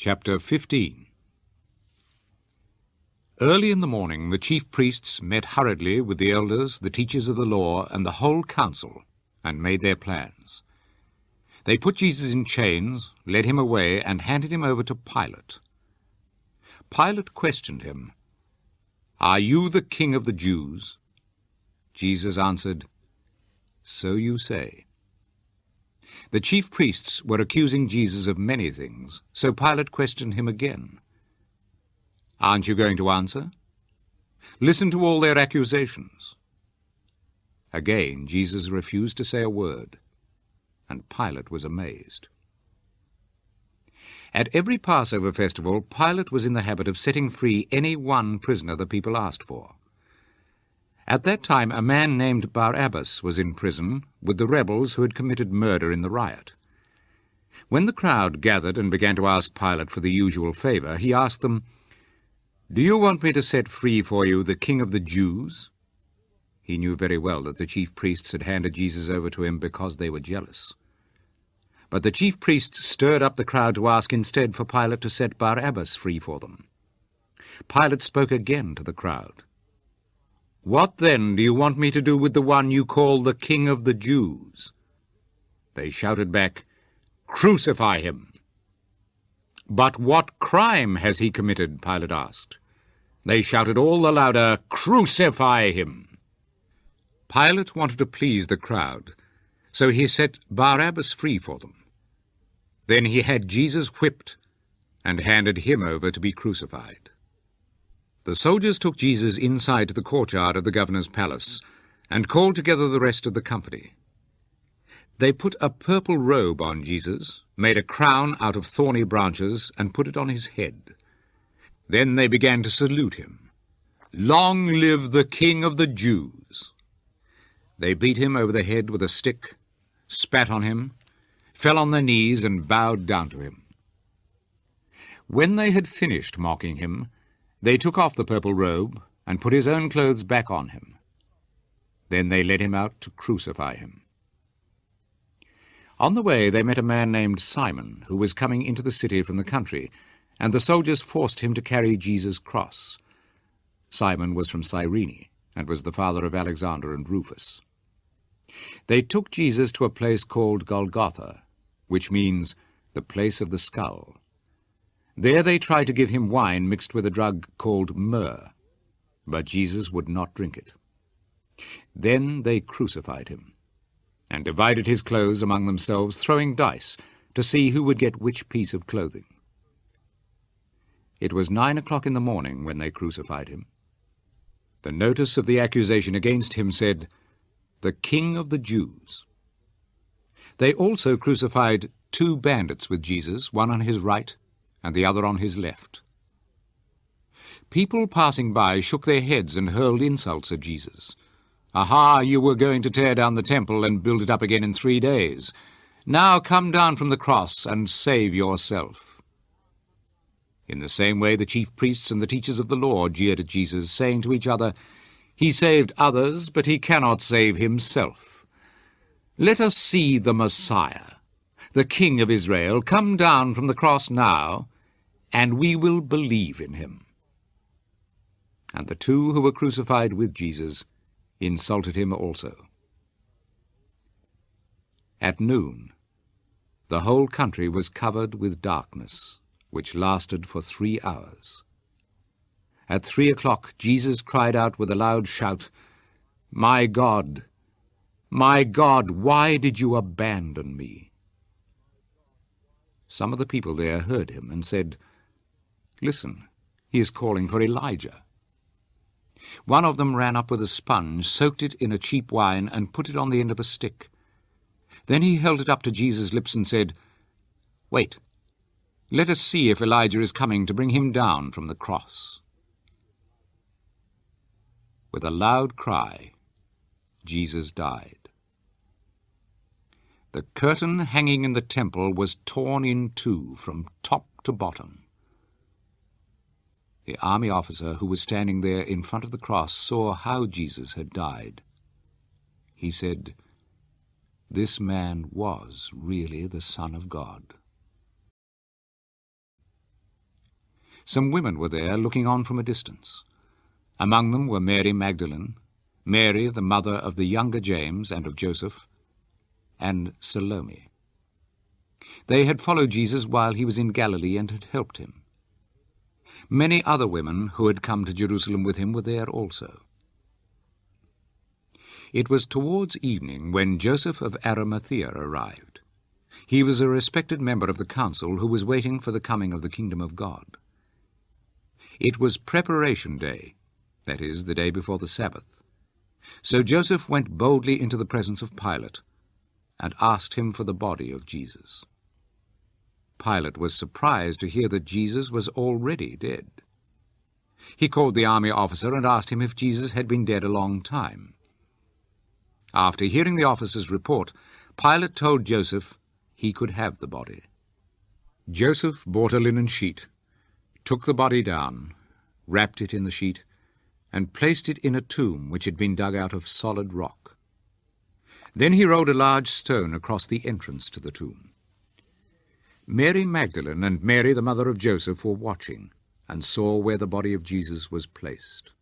Chapter 15. Early in the morning the chief priests met hurriedly with the elders, the teachers of the law, and the whole council, and made their plans. They put Jesus in chains, led him away, and handed him over to Pilate. Pilate questioned him, "Are you the king of the Jews?" Jesus answered, "So you say." The chief priests were accusing Jesus of many things, so Pilate questioned him again. "Aren't you going to answer? Listen to all their accusations." Again Jesus refused to say a word, and Pilate was amazed. At every Passover festival, Pilate was in the habit of setting free any one prisoner the people asked for. At that time, a man named Barabbas was in prison with the rebels who had committed murder in the riot. When the crowd gathered and began to ask Pilate for the usual favor, he asked them, "Do you want me to set free for you the king of the Jews?" He knew very well that the chief priests had handed Jesus over to him because they were jealous. But the chief priests stirred up the crowd to ask instead for Pilate to set Barabbas free for them. Pilate spoke again to the crowd. "What then do you want me to do with the one you call the King of the Jews?" They shouted back, "Crucify him!" "But what crime has he committed?" Pilate asked. They shouted all the louder, "Crucify him!" Pilate wanted to please the crowd, so he set Barabbas free for them. Then he had Jesus whipped and handed him over to be crucified. The soldiers took Jesus inside to the courtyard of the governor's palace and called together the rest of the company. They put a purple robe on Jesus, made a crown out of thorny branches, and put it on his head. Then they began to salute him. "Long live the King of the Jews!" They beat him over the head with a stick, spat on him, fell on their knees, and bowed down to him. When they had finished mocking him, they took off the purple robe and put his own clothes back on him. Then they led him out to crucify him. On the way they met a man named Simon, who was coming into the city from the country, and the soldiers forced him to carry Jesus' cross. Simon was from Cyrene, and was the father of Alexander and Rufus. They took Jesus to a place called Golgotha, which means the place of the skull. There they tried to give him wine mixed with a drug called myrrh, but Jesus would not drink it. Then they crucified him, and divided his clothes among themselves, throwing dice to see who would get which piece of clothing. It was 9 o'clock in the morning when they crucified him. The notice of the accusation against him said, "The King of the Jews." They also crucified 2 bandits with Jesus, one on his right and the other on his left. People passing by shook their heads and hurled insults at Jesus. "Aha, you were going to tear down the temple and build it up again in 3 days. Now come down from the cross and save yourself." In the same way the chief priests and the teachers of the law jeered at Jesus, saying to each other, "He saved others, but he cannot save himself. Let us see the Messiah, the King of Israel, come down from the cross now, and we will believe in him." And the 2 who were crucified with Jesus insulted him also. At noon, the whole country was covered with darkness, which lasted for 3 hours. At 3 o'clock, Jesus cried out with a loud shout, my God, why did you abandon me?" Some of the people there heard him and said, "Listen, he is calling for Elijah." One of them ran up with a sponge, soaked it in a cheap wine, and put it on the end of a stick. Then he held it up to Jesus' lips and said, "Wait, let us see if Elijah is coming to bring him down from the cross." With a loud cry, Jesus died. The curtain hanging in the temple was torn in 2 from top to bottom. The army officer who was standing there in front of the cross saw how Jesus had died. He said, "This man was really the Son of God." Some women were there looking on from a distance. Among them were Mary Magdalene, Mary the mother of the younger James and of Joseph, and Salome. They had followed Jesus while he was in Galilee and had helped him. Many other women who had come to Jerusalem with him were there also. It was towards evening when Joseph of Arimathea arrived. He was a respected member of the council who was waiting for the coming of the kingdom of God. It was preparation day, that is, the day before the Sabbath. So Joseph went boldly into the presence of Pilate and asked him for the body of Jesus. Pilate was surprised to hear that Jesus was already dead. He called the army officer and asked him if Jesus had been dead a long time. After hearing the officer's report, Pilate told Joseph he could have the body. Joseph bought a linen sheet, took the body down, wrapped it in the sheet, and placed it in a tomb which had been dug out of solid rock. Then he rolled a large stone across the entrance to the tomb. Mary Magdalene and Mary the mother of Joseph were watching and saw where the body of Jesus was placed.